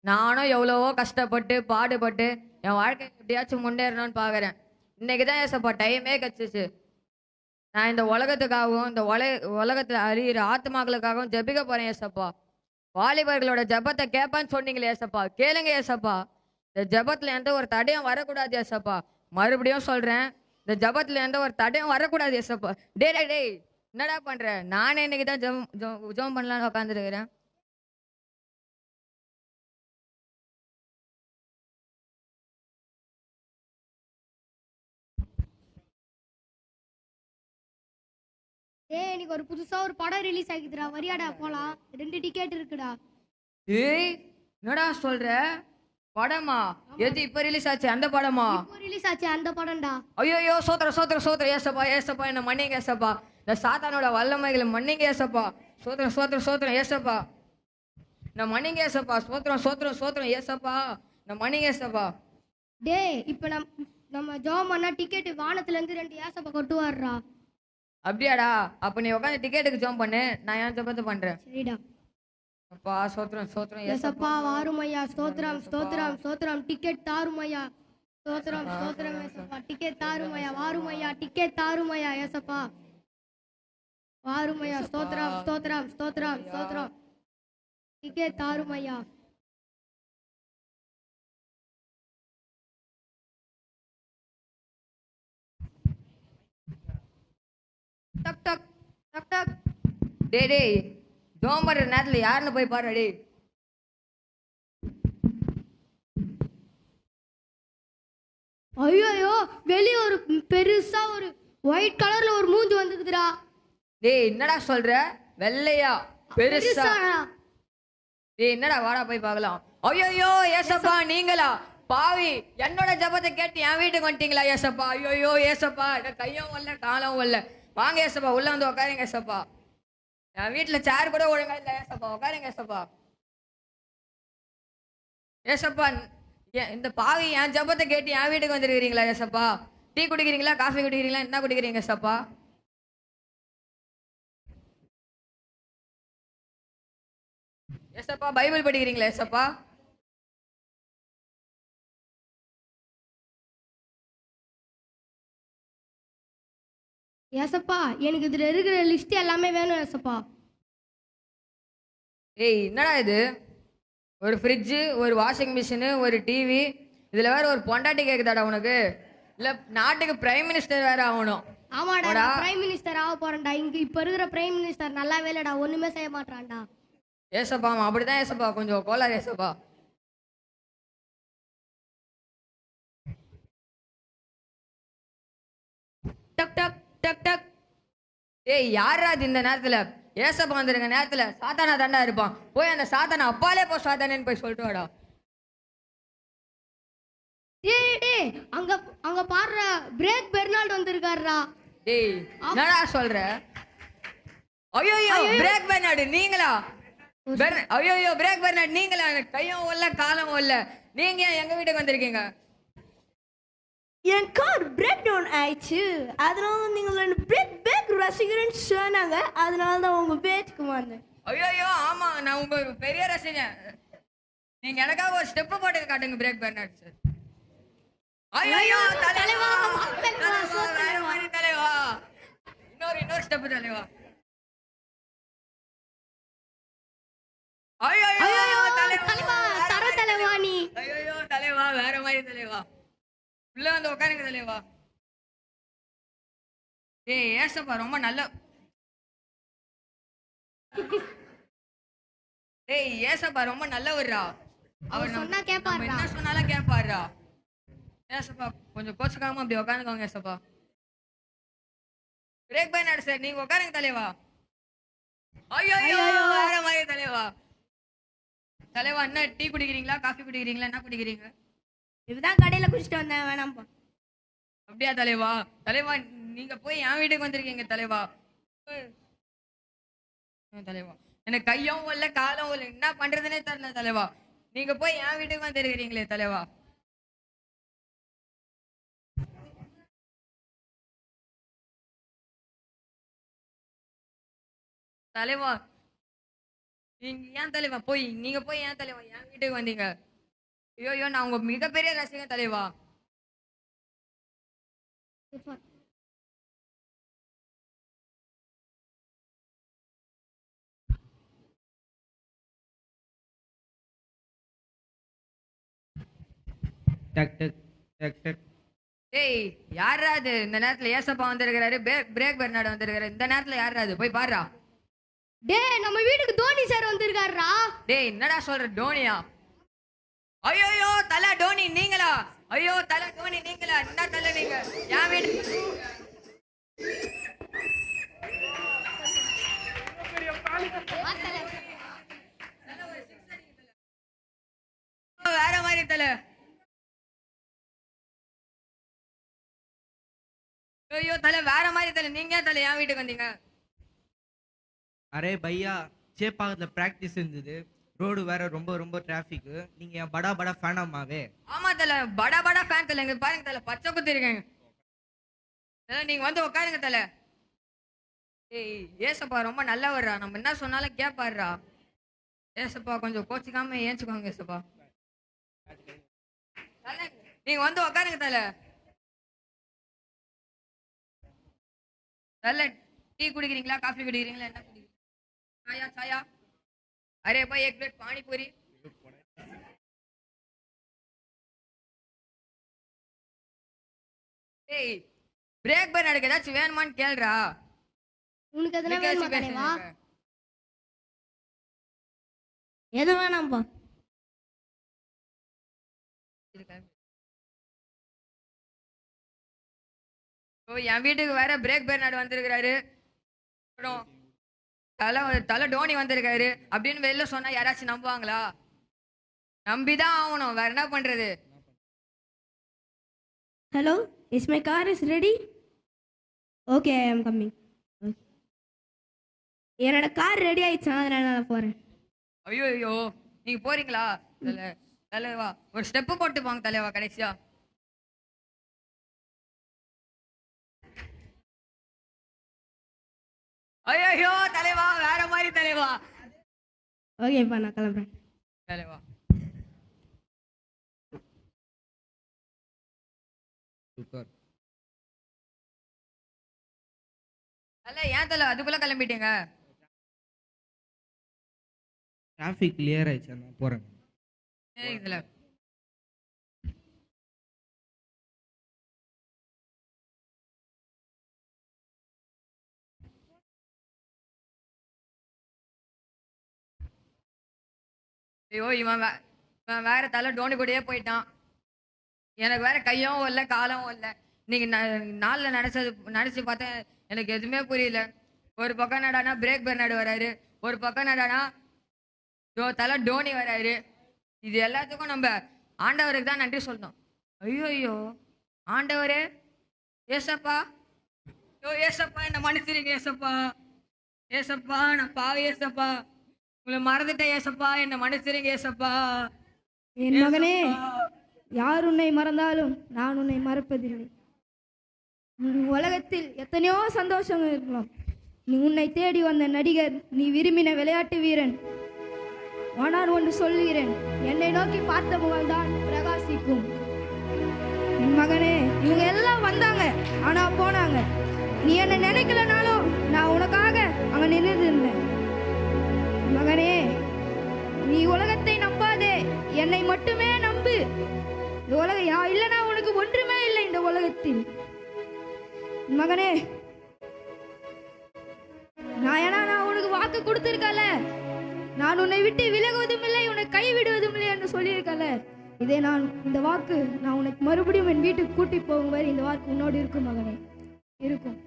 நானும் எவ்வளவோ கஷ்டப்பட்டு பாடுபட்டு என் வாழ்க்கை எப்படியாச்சும் முன்னேறணும்னு பாக்குறேன். இன்னைக்கு தான் ஏசப்பா டைமே கிடைச்சிச்சு. நான் இந்த உலகத்துக்காகவும் இந்த உலகத்துல அழியிற ஆத்மாக்களுக்காகவும் ஜெபிக்க போறேன் ஏசப்பா. வாலிபர்களோட ஜெபத்தை கேட்பேன்னு சொன்னீங்களே ஏசப்பா, கேளுங்க ஏசப்பா. இந்த ஜெபத்துல எந்த ஒரு தடையும் வரக்கூடாது ஏசப்பா. மறுபடியும் சொல்றேன், இந்த ஜெபத்துல எந்த ஒரு தடையும் வரக்கூடாது ஏசப்பா. டேய் டேய் டேய், என்னடா பண்ற? நானே இன்னைக்கு தான் ஜெபம் பண்ணலான்னு உட்காந்துருக்கிறேன். டேய் இன்னைக்கு ஒரு புதுசா ஒரு படம் ரிலீஸ் ஆகிதுடா, வரியாடா போலாம்? 2 டிக்கெட் இருக்குடா. ஏய், என்னடா சொல்ற? படமா? எது இப்ப ரிலீஸ் ஆச்சு அந்த படமா? இப்போ ரிலீஸ் ஆச்சு அந்த படம்டா. ஐயோ, சோத்திரம் சோத்திரம் சோத்திரம் ஏசப்பா ஏசப்பா, என்ன மன்னிங்க ஏசப்பா. இந்த சாத்தானோட வல்லமைகளை மன்னிங்க ஏசப்பா. சோத்திரம் சோத்திரம் சோத்திரம் ஏசப்பா, நான் மன்னிங்க ஏசப்பா. சோத்திரம் சோத்திரம் சோத்திரம் ஏசப்பா, நான் மன்னிங்க ஏசப்பா. டேய் இப்போ நம்ம ஜெபம் பண்ணா டிக்கெட் வானத்துல இருந்து 2 ஏசப்பா கொட்டுவாருடா. அப்படியாடா? அப்ப நீ உட்காந்து டிக்கெட்டுக்கு ஜம்ப் பண்ணு, நான் ஏன் ஜபத்தை பண்றேன். சரிடா. அப்பா சோத்திரம் சோத்திரம் ஏசப்பா வாருமையா, ஸ்தோத்திரம் ஸ்தோத்திரம் ஸ்தோத்திரம், டிக்கெட் தாருமையா. ஸ்தோத்திரம் ஸ்தோத்திரம் ஏசப்பா, டிக்கெட் தாருமையா, வாருமையா, டிக்கெட் தாருமையா ஏசப்பா. வாருமையா, ஸ்தோத்திரம் ஸ்தோத்திரம் ஸ்தோத்திரம் ஸ்தோத்திரம், டிக்கெட் தாருமையா. டக் டக் டக் டக். டேய் டேய், ஜோம் பண்ற நேரத்துல யாருன்னு போய் பாரு டேய். ஐயோ வெளிய ஒரு பெருசா ஒரு ஒயிட் கலர்ல ஒரு மூஞ்சி வந்துக்குதுடா. டேய் என்னடா சொல்ற? வெள்ளையா பெருசா? பெருசாடா. டேய் என்னடா, வாடா போய் பார்க்கலாம். ஐயோ ஏசப்பா, நீங்களா பாவி? என்னோட ஜபத்தை கேட்டு என் வீட்டுக்கு வந்துட்டீங்களா ஏசப்பா? ஐயோ ஏசப்பா, எனக்கு கையும் வரல காலம் வரல. வாங்க ஏசப்பா, உள்ள வந்து உட்காருங்க ஏசப்பா. என் வீட்டுல சேர் கூட ஒழுங்கா இல்ல ஏசப்பா, உட்காருங்க ஏசப்பா. ஏசப்பா, இந்த பாவி என் ஜபத்தை கேட்டு என் வீட்டுக்கு வந்துருக்கிறீங்களா ஏசப்பா? டீ குடிக்கிறீங்களா, காஃபி குடிக்கிறீங்களா, என்ன குடிக்கிறீங்க ஏசப்பா? ஏசப்பா, பைபிள் படிக்கிறீங்களா ஏசப்பா? ஏசப்பா எனக்கு இதுல இருக்கிற லிஸ்ட் எல்லாமே வேணும் ஏசப்பா. ஏய் என்னடா இது? ஒரு ஃப்ரிட்ஜு, ஒரு வாஷிங் மிஷினு, ஒரு டிவி, இதுல வேற ஒரு பொண்டாட்டி கேக்குதாடா உனக்கு? இல்ல நாட்டுக்கு பிரைம் மினிஸ்டர் வேற ஆகணும். ஆமாடா, பிரைம் மினிஸ்டர் ஆக போறேன்டா. இங்க இப்ப இருக்கிற பிரைம் மினிஸ்டர் நல்லாவே இல்லடா, ஒண்ணுமே செய்ய மாட்டான்டா. ஏசப்பா அப்படிதான் ஏசப்பா, கொஞ்சம் கோளாறு ஏசப்பா. டக் டக் டக் டக். ஏய் யாரா இது இந்த நேரத்துல? ஏசப்பா வந்துருங்க நேரத்துல சாத்தானா தாண்டா இருப்பான். போய் அந்த சாத்தானா அப்பாலே போ சாத்தானேன்னு போய் சொல்லிட்டு வாடா. டேய் டேய், அங்க அங்க பாருடா, பிரேக் பெர்னால்ட் வந்திருக்காருடா. டேய் என்னடா சொல்ற? ஐயோ பிரேக் பெர்னார்டு நீங்களா? ஐயோ பிரேக் பெர்னார்டு நீங்களா? எனக்கு கையும் இல்ல காலம் இல்ல. நீங்க ஏன் எங்க வீட்டுக்கு வந்திருக்கீங்க? என் கார் பிரேக் டவுன் ஆயிடுச்சு, அதனால நீங்கள் பிரேக் ரசிகர்னு சொன்னாங்க, அதனால தான் உங்க வீட்டுக்கு வந்தேன். ஐயோ ஆமா, நான் உங்க பெரிய ரசிகன். நீங்க எனக்காக ஒரு ஸ்டெப் போட்டு காட்டுங்க பிரேக் பெர்னார்டு சார். ஐயோ தலைவா, வேற மாதிரி தலைவா. இன்னொரு ஸ்டெப் தலைவா. ஐயோ தலைவா, தர தலைவா நீ. ஐயோ தலைவா, வேற மாதிரி தலைவா. உள்ள வந்து உட்காருங்க தலைவா. ஏய் ஏசப்பா ரொம்ப நல்ல. ஏய் ஏசப்பா ரொம்ப நல்லவர்ரா. அவர் சொன்னா கேட்பாருடா. என்ன சொன்னாலும் கேட்பாருடா. ஏசப்பா கொஞ்சம் கோச்சுக்காம அப்படி உட்காந்துக்கோங்க ஏசப்பா. பிரேக் பெர்னார்டு சார் நீங்க உட்காருங்க தலைவா. ஐயோ வேற மாதிரி தலைவா. தலைவா என்ன டீ குடிக்கிறீங்களா, காஃபி குடிக்கிறீங்களா, என்ன குடிக்கிறீங்க? இப்பதான் கடையில குடிச்சிட்டு வந்தேன், வேணாம்ப்பா. அப்படியா தலைவா? தலைவா நீங்க போய் என் வீட்டுக்கு வந்திருக்கீங்க தலைவா. தலைவா எனக்கு கையும் இல்ல காலம் இல்ல, என்ன பண்றதுன்னே தெரியல தலைவா. நீங்க போய் என் வீட்டுக்கு வந்திருக்கிறீங்களே தலைவா. தலைவா நீங்க ஏன் தலைவா போய் நீங்க போய் ஏன் தலைவா என் வீட்டுக்கு வந்தீங்க? ஐயோ நான் உங்க மிகப்பெரிய ரசிகன் தலைவா. எப்பா, டக் டக் டக் டக். டேய் யாரா அது? இந்த நேரத்துல ஏசப்பா வந்திருக்கிறாரு, பிரேக் பெர்னாடு வந்திருக்காரு. இந்த நேரத்துல யாரா அது? போய் பாருடா. டேய் நம்ம வீட்டுக்கு தோனி சார் வந்திருக்காருடா. டேய் என்னடா சொல்ற? டோனியா? ஐயோ தல டோனி நீங்களா? ஐயோ தல டோனி நீங்களா? என்ன தல நீங்க? என் வீடு வேற மாதிரி தல. ஐயோ தல வேற மாதிரி தல. நீங்க ஏன் தல என் வீட்டுக்கு வந்தீங்க? அரே பையா, சேப்பாக்கத்துல பிராக்டிஸ் இருந்தது. ரோடு வேற ரொம்ப ரொம்ப டிராஃபிக். நீங்க என் படா படா ஃபேனாமாவே? ஆமா தல, படா படா ஃபேன் தல. இங்க பாருங்க தல, பச்சை குத்தி இருக்கேங்க தல. நீங்க வந்து உட்காருங்க தல. ஏய் ஏசப்பா ரொம்ப நல்லவர்ரா, நம்ம என்ன சொன்னாலும் கேட்பாருடா. ஏசப்பா கொஞ்சம் கோச்சிக்காம ஏஞ்சுக்கோங்க ஏசப்பா. தல நீங்க வந்து உட்காருங்க தல. தல டீ குடிக்கிறீங்களா, காஃபி குடிக்கிறீங்களா, என்ன குடிக்கிறீங்க? சாயா சாயா? अरे भाई एक प्लेट पानी पूरी. ஏய் பிரேக் பெர்னாடுக்கு ஏதாச்சும் வேணுமான்னு கேளுடா. உனக்கு எதனா வேணுமா தலைவா? எது வேணாம்ப்பா. ஓ என் வீட்டுக்கு வேற பிரேக் பெர்னாடு வந்திருக்கிறாரு. அப்புறம் தலை டோனி வந்திருக்காரு அப்படின்னு வெளில சொன்னா யாராச்சும் நம்புவாங்களா? நம்பிதான் ஆகணும், வேற என்ன பண்றது? Hello, is my car is ready? Okay I ஆம் கம்மிங். என்னோட கார் ரெடி ஆயிடுச்சு, அதனால நான் போறேன். ஐயோ ஐயோ நீங்க போறீங்களா? தலைவா ஒரு ஸ்டெப்பு போட்டு போங்க தலைவா கடைசியா. ஐயோ தலைவா வேற மாதிரி தலைவா. ஓகேப்பா நான் கிளம்புறேன். தலைவா சூப்பர். அல்ல ஏன் தலை அதுக்குள்ள கிளம்பிட்டீங்க? டிராஃபிக் கிளியர் ஆயிடுச்சு, நான் போறேன். இதுல ஐயோ இவன் வேற தலை டோனி கூடயே போயிட்டான். எனக்கு வேற கையும் இல்லை காலும் இல்லை. இன்னைக்கு நாளில் நினைச்சு பார்த்தேன், எனக்கு எதுவுமே புரியல. ஒரு பக்கம் நடானா பிரேக் பெர்னாடு வராரு, ஒரு பக்கம் நடானா தலை டோனி வராரு. இது எல்லாத்துக்கும் நம்ம ஆண்டவருக்கு தான் நன்றி சொல்லணும். ஐயோ ஐயோ ஆண்டவரே ஏசப்பா, ஐயோ ஏசப்பா என்ன மன்னிச்சிருங்க ஏசப்பா. ஏசப்பா நான் பாவி ஏசப்பா, உங்களை மறந்துட்டேன் ஏசப்பா, என்ன மன்னிச்சிருங்க ஏசப்பா. என் மகனே, யார் உன்னை மறந்தாலும் நான் உன்னை மறப்பதில்லை. உலகத்தில் எத்தனையோ சந்தோஷம் இருக்கலாம். நீ உன்னை தேடி வந்த நடிகர், நீ விரும்பின விளையாட்டு வீரன். ஆனால் ஒன்று சொல்கிறேன், என்னை நோக்கி பார்த்த முகம்தான் பிரகாசிக்கும். என் மகனே, இவங்க எல்லாம் வந்தாங்க ஆனா போனாங்க. நீ என்னை நினைக்கலனாலும் நான் உனக்காக அங்க நின்று இருந்தேன். மகனே, நீ உலகத்தை நம்பாதே, என்னை மட்டுமே நம்பு. இந்த உலகம் இல்லைனா உனக்கு ஒன்றுமே இல்லை இந்த உலகத்தில். மகனே, நான் உனக்கு வாக்கு கொடுத்திருக்கல, நான் உன்னை விட்டு விலகுவதும் இல்லை, உன்னை கைவிடுவதும் இல்லை என்று சொல்லியிருக்கல. இதே இந்த வாக்கு நான் உனக்கு மறுபடியும் என் வீட்டுக்கு கூட்டி போகும் வரை இந்த வாக்கு உன்னோடு இருக்கும் மகனே, இருக்கும்.